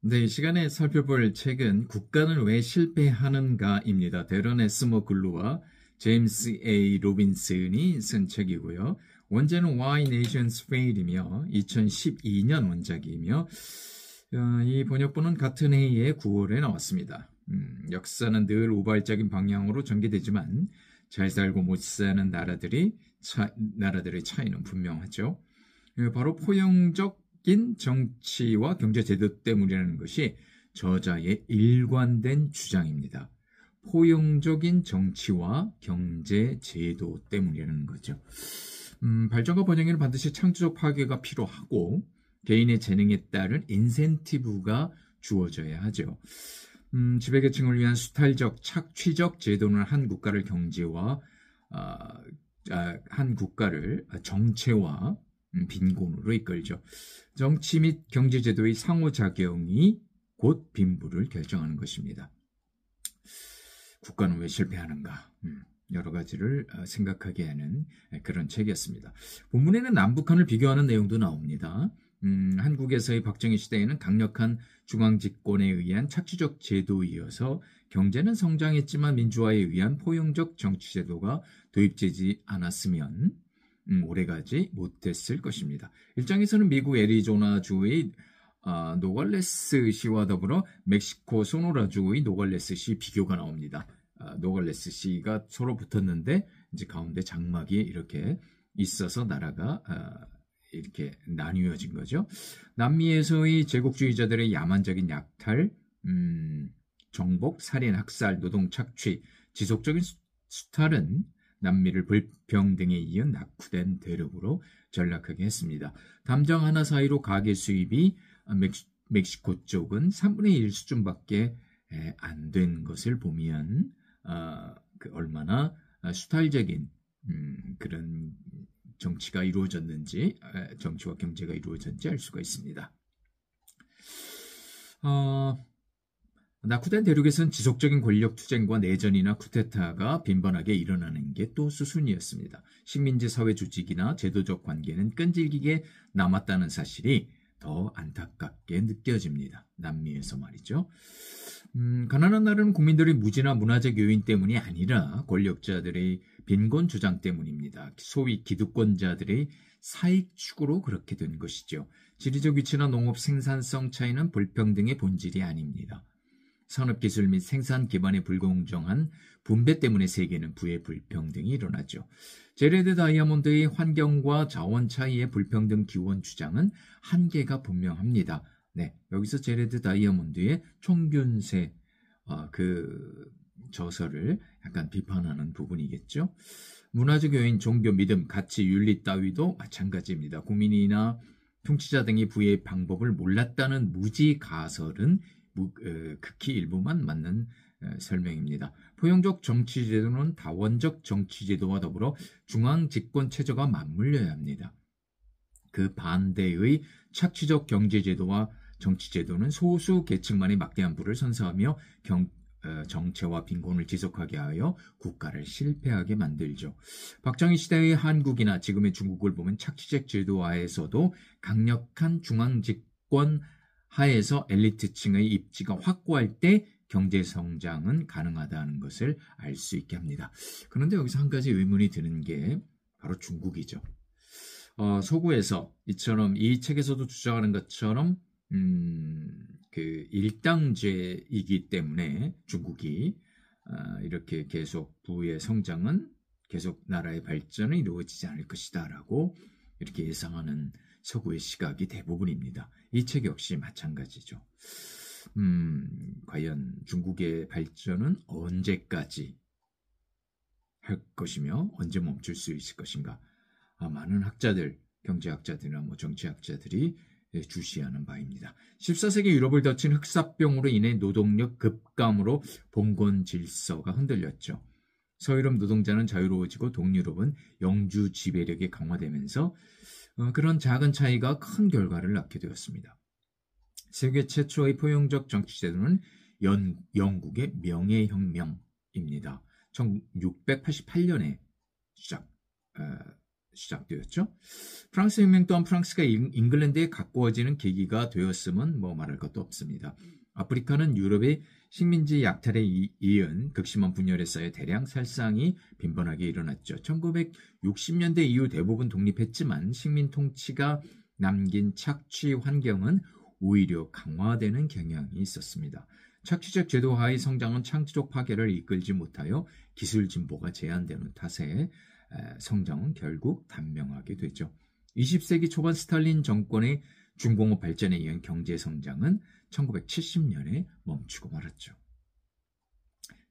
네, 이 시간에 살펴볼 책은 국가는 왜 실패하는가입니다. 데런 에스머 글루와 제임스 A. 로빈슨이 쓴 책이고요. 원제는 Why Nations Fail이며 2012년 원작이며 이 번역본은 같은 해의 9월에 나왔습니다. 역사는 늘 우발적인 방향으로 전개되지만 잘 살고 못 사는 나라들의 차이는 분명하죠. 바로 포용적인 정치와 경제 제도 때문이라는 것이 저자의 일관된 주장입니다. 포용적인 정치와 경제 제도 때문이라는 거죠. 발전과 번영에는 반드시 창조적 파괴가 필요하고 개인의 재능에 따른 인센티브가 주어져야 하죠. 지배계층을 위한 수탈적, 착취적 제도는 한 국가를 정체와 빈곤으로 이끌죠. 정치 및 경제제도의 상호작용이 곧 빈부를 결정하는 것입니다. 국가는 왜 실패하는가? 여러 가지를 생각하게 하는 그런 책이었습니다. 본문에는 남북한을 비교하는 내용도 나옵니다. 한국에서의 박정희 시대에는 강력한 중앙집권에 의한 착취적 제도에 이어서 경제는 성장했지만 민주화에 의한 포용적 정치제도가 도입되지 않았으면 오래가지 못했을 것입니다. 일장에서는 미국 애리조나주의 노갈레스시와 더불어 멕시코 소노라주의 노갈레스시 비교가 나옵니다. 노갈레스시가 서로 붙었는데 이제 가운데 장막이 이렇게 있어서 나라가 이렇게 나뉘어진 거죠. 남미에서의 제국주의자들의 야만적인 약탈, 정복, 살인, 학살, 노동 착취, 지속적인 수탈은 남미를 불평등에 이은 낙후된 대륙으로 전락하게 했습니다. 담장 하나 사이로 가계 수입이 멕시코 쪽은 3분의 1 수준밖에 안 된 것을 보면 얼마나 수탈적인 그런 정치가 이루어졌는지, 정치와 경제가 이루어졌는지 알 수가 있습니다. 낙후된 대륙에서는 지속적인 권력 투쟁과 내전이나 쿠데타가 빈번하게 일어나는 게 또 수순이었습니다. 식민지 사회 조직이나 제도적 관계는 끈질기게 남았다는 사실이 더 안타깝게 느껴집니다. 남미에서 말이죠. 가난한 나라는 국민들의 무지나 문화적 요인 때문이 아니라 권력자들의 빈곤 주장 때문입니다. 소위 기득권자들의 사익 추구로 그렇게 된 것이죠. 지리적 위치나 농업 생산성 차이는 불평등의 본질이 아닙니다. 산업기술 및 생산 기반의 불공정한 분배 때문에 세계는 부의 불평등이 일어나죠. 제레드 다이아몬드의 환경과 자원 차이의 불평등 기원 주장은 한계가 분명합니다. 네, 여기서 제레드 다이아몬드의 총균세 그 저서를 약간 비판하는 부분이겠죠. 문화적 요인, 종교, 믿음, 가치, 윤리 따위도 마찬가지입니다. 국민이나 통치자 등이 부의 방법을 몰랐다는 무지 가설은 극히 일부만 맞는 설명입니다. 포용적 정치제도는 다원적 정치제도와 더불어 중앙집권체제가 맞물려야 합니다. 그 반대의 착취적 경제제도와 정치제도는 소수 계층만의 막대한 부를 선사하며 정체와 빈곤을 지속하게 하여 국가를 실패하게 만들죠. 박정희 시대의 한국이나 지금의 중국을 보면 착취적 제도 하에서도 강력한 중앙집권 하에서 엘리트층의 입지가 확고할 때 경제 성장은 가능하다는 것을 알 수 있게 합니다. 그런데 여기서 한 가지 의문이 드는 게 바로 중국이죠. 서구에서 이처럼 이 책에서도 주장하는 것처럼 그 일당제이기 때문에 중국이 이렇게 계속 부의 성장은 계속 나라의 발전은 이루어지지 않을 것이다라고 이렇게 예상하는 서구의 시각이 대부분입니다. 이 책 역시 마찬가지죠. 과연 중국의 발전은 언제까지 할 것이며 언제 멈출 수 있을 것인가? 많은 학자들, 경제학자들이나 정치학자들이 주시하는 바입니다. 14세기 유럽을 덮친 흑사병으로 인해 노동력 급감으로 봉건 질서가 흔들렸죠. 서유럽 노동자는 자유로워지고 동유럽은 영주 지배력이 강화되면서 그런 작은 차이가 큰 결과를 낳게 되었습니다. 세계 최초의 포용적 정치제도는 영국의 명예혁명입니다. 1688년에 시작되었죠. 프랑스 혁명 또한 프랑스가 잉글랜드에 가까워지는 계기가 되었음은 뭐 말할 것도 없습니다. 아프리카는 유럽의 식민지 약탈에 이은 극심한 분열에 쌓여 대량 살상이 빈번하게 일어났죠. 1960년대 이후 대부분 독립했지만 식민 통치가 남긴 착취 환경은 오히려 강화되는 경향이 있었습니다. 착취적 제도 하의 성장은 창조적 파괴를 이끌지 못하여 기술 진보가 제한되는 탓에 성장은 결국 단명하게 되죠. 20세기 초반 스탈린 정권의 중공업 발전에 의한 경제 성장은 1970년에 멈추고 말았죠.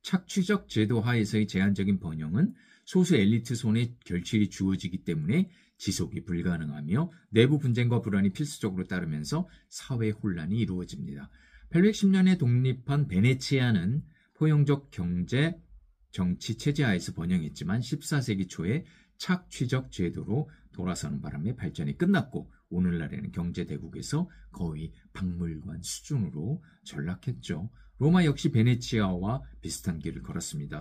착취적 제도 하에서의 제한적인 번영은 소수 엘리트 손에 결실이 주어지기 때문에 지속이 불가능하며 내부 분쟁과 불안이 필수적으로 따르면서 사회 혼란이 이루어집니다. 810년에 독립한 베네치아는 포용적 경제 정치 체제 하에서 번영했지만 14세기 초에 착취적 제도로 돌아서는 바람에 발전이 끝났고 오늘날에는 경제대국에서 거의 박물관 수준으로 전락했죠. 로마 역시 베네치아와 비슷한 길을 걸었습니다.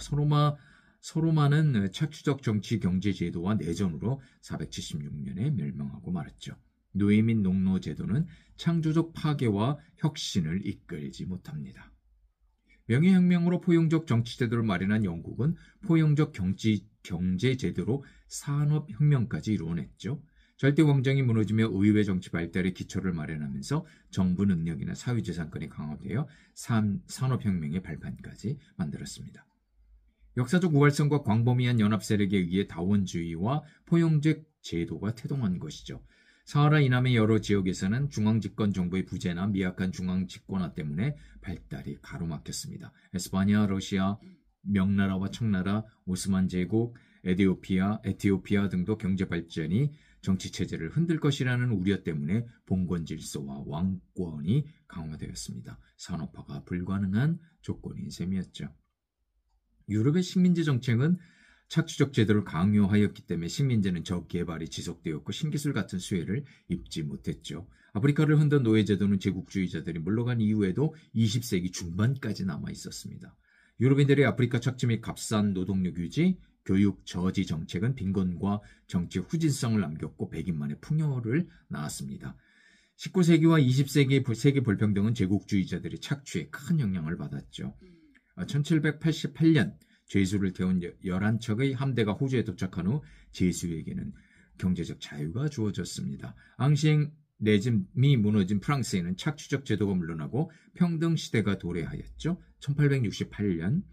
서로마는 착취적 정치 경제 제도와 내전으로 476년에 멸망하고 말았죠. 노예 및 농노 제도는 창조적 파괴와 혁신을 이끌지 못합니다. 명예혁명으로 포용적 정치제도를 마련한 영국은 포용적 경제제도로 산업혁명까지 이루어냈죠. 절대왕정이 무너지며 의회 정치 발달의 기초를 마련하면서 정부 능력이나 사회재산권이 강화되어 산업혁명의 발판까지 만들었습니다. 역사적 우월성과 광범위한 연합세력에 의해 다원주의와 포용적 제도가 태동한 것이죠. 사하라 이남의 여러 지역에서는 중앙집권 정부의 부재나 미약한 중앙집권화 때문에 발달이 가로막혔습니다. 에스파냐, 러시아, 명나라와 청나라, 오스만 제국, 에티오피아 등도 경제 발전이 정치체제를 흔들 것이라는 우려 때문에 봉건 질서와 왕권이 강화되었습니다. 산업화가 불가능한 조건인 셈이었죠. 유럽의 식민지 정책은 착취적 제도를 강요하였기 때문에 식민지는 저개발이 지속되었고 신기술 같은 수혜를 입지 못했죠. 아프리카를 흔든 노예제도는 제국주의자들이 물러간 이후에도 20세기 중반까지 남아 있었습니다. 유럽인들의 아프리카 착취 및 값싼 노동력 유지, 교육 저지 정책은 빈곤과 정치 후진성을 남겼고 백인만의 풍요를 낳았습니다. 19세기와 20세기의 세계 불평등은 제국주의자들의 착취에 큰 영향을 받았죠. 1788년 죄수를 태운 11척의 함대가 호주에 도착한 후 죄수에게는 경제적 자유가 주어졌습니다. 앙시행 레짐이 무너진 프랑스에는 착취적 제도가 물러나고 평등시대가 도래하였죠. 1868년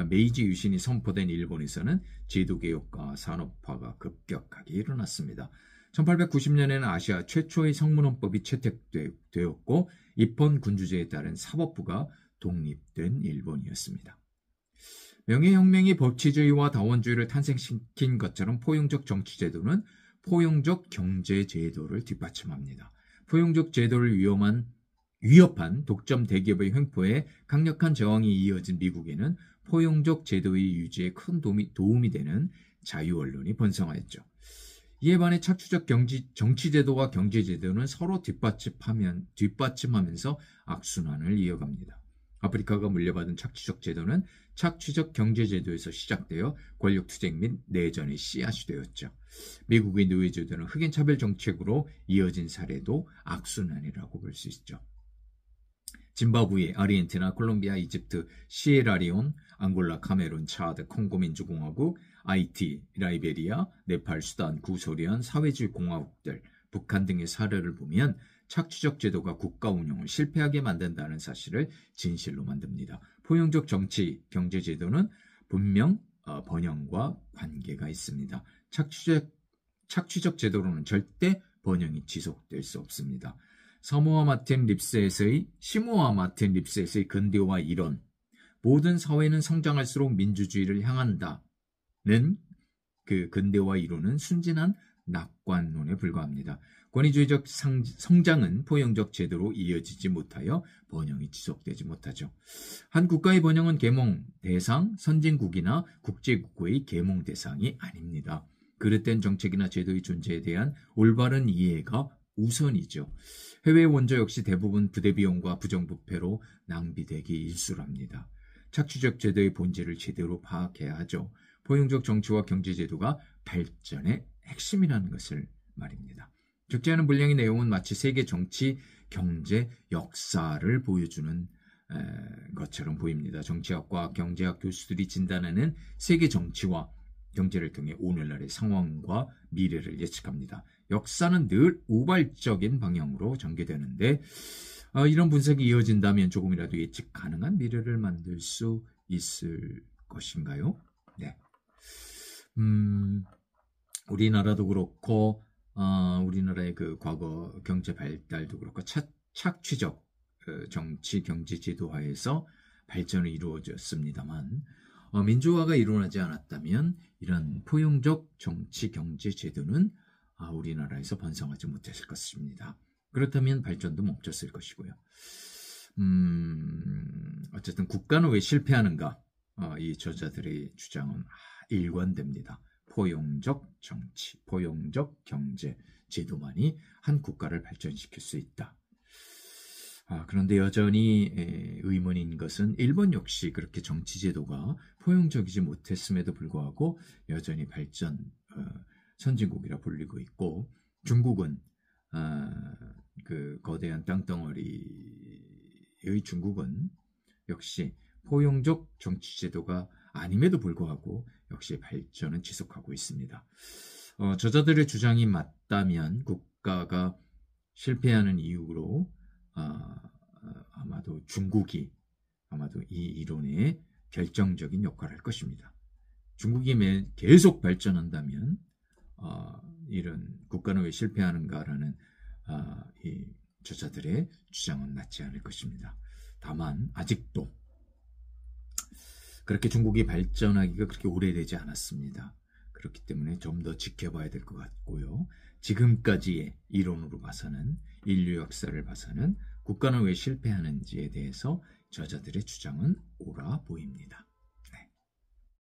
메이지 유신이 선포된 일본에서는 제도개혁과 산업화가 급격하게 일어났습니다. 1890년에는 아시아 최초의 성문헌법이 채택되었고 입헌 군주제에 따른 사법부가 독립된 일본이었습니다. 명예혁명이 법치주의와 다원주의를 탄생시킨 것처럼 포용적 정치제도는 포용적 경제제도를 뒷받침합니다. 포용적 제도를 위협한 독점 대기업의 횡포에 강력한 저항이 이어진 미국에는 포용적 제도의 유지에 큰 도움이 되는 자유언론이 번성하였죠. 이에 반해 착취적 정치제도와 경제제도는 서로 뒷받침하면서 악순환을 이어갑니다. 아프리카가 물려받은 착취적 제도는 착취적 경제제도에서 시작되어 권력투쟁 및 내전의 씨앗이 되었죠. 미국의 노예제도는 흑인 차별 정책으로 이어진 사례도 악순환이라고 볼 수 있죠. 짐바브웨, 아르헨티나, 콜롬비아, 이집트, 시에라리온, 앙골라, 카메룬, 차드, 콩고민주공화국, 아이티, 라이베리아, 네팔, 수단, 구소련, 사회주의 공화국들, 북한 등의 사례를 보면 착취적 제도가 국가 운영을 실패하게 만든다는 사실을 진실로 만듭니다. 포용적 정치, 경제 제도는 분명 번영과 관계가 있습니다. 착취적 제도로는 절대 번영이 지속될 수 없습니다. 시모아 마틴 립스에서의 근대화 이론, 모든 사회는 성장할수록 민주주의를 향한다는 그 근대화 이론은 순진한 낙관론에 불과합니다. 권위주의적 성장은 포용적 제도로 이어지지 못하여 번영이 지속되지 못하죠. 한 국가의 번영은 계몽 대상, 선진국이나 국제국가의 계몽 대상이 아닙니다. 그릇된 정책이나 제도의 존재에 대한 올바른 이해가 우선이죠. 해외 원조 역시 대부분 부대비용과 부정부패로 낭비되기 일쑤랍니다. 착취적 제도의 본질을 제대로 파악해야 하죠. 포용적 정치와 경제제도가 발전에 핵심이라는 것을 말입니다. 적지 않은 분량의 내용은 마치 세계 정치, 경제, 역사를 보여주는 것처럼 보입니다. 정치학과 경제학 교수들이 진단하는 세계 정치와 경제를 통해 오늘날의 상황과 미래를 예측합니다. 역사는 늘 우발적인 방향으로 전개되는데 이런 분석이 이어진다면 조금이라도 예측 가능한 미래를 만들 수 있을 것인가요? 네. 우리나라도 그렇고 우리나라의 그 과거 경제 발달도 그렇고 착취적 정치 경제 제도화에서 발전이 이루어졌습니다만 민주화가 일어나지 않았다면 이런 포용적 정치 경제 제도는 우리나라에서 번성하지 못했을 것입니다. 그렇다면 발전도 멈췄을 것이고요. 어쨌든 국가는 왜 실패하는가? 이 저자들의 주장은 일관됩니다. 포용적 정치, 포용적 경제 제도만이 한 국가를 발전시킬 수 있다. 그런데 여전히 의문인 것은 일본 역시 그렇게 정치 제도가 포용적이지 못했음에도 불구하고 여전히 선진국이라 불리고 있고, 중국은 그 거대한 땅덩어리의 중국은 역시 포용적 정치 제도가 아님에도 불구하고 역시 발전은 지속하고 있습니다. 저자들의 주장이 맞다면 국가가 실패하는 이유로 아마도 중국이 이 이론에 결정적인 역할을 할 것입니다. 중국이 계속 발전한다면 이런 국가는 왜 실패하는가라는 이 저자들의 주장은 맞지 않을 것입니다. 다만 아직도 그렇게 중국이 발전하기가 그렇게 오래되지 않았습니다. 그렇기 때문에 좀 더 지켜봐야 될 것 같고요. 지금까지의 이론으로 봐서는, 인류 역사를 봐서는 국가는 왜 실패하는지에 대해서 저자들의 주장은 옳아 보입니다.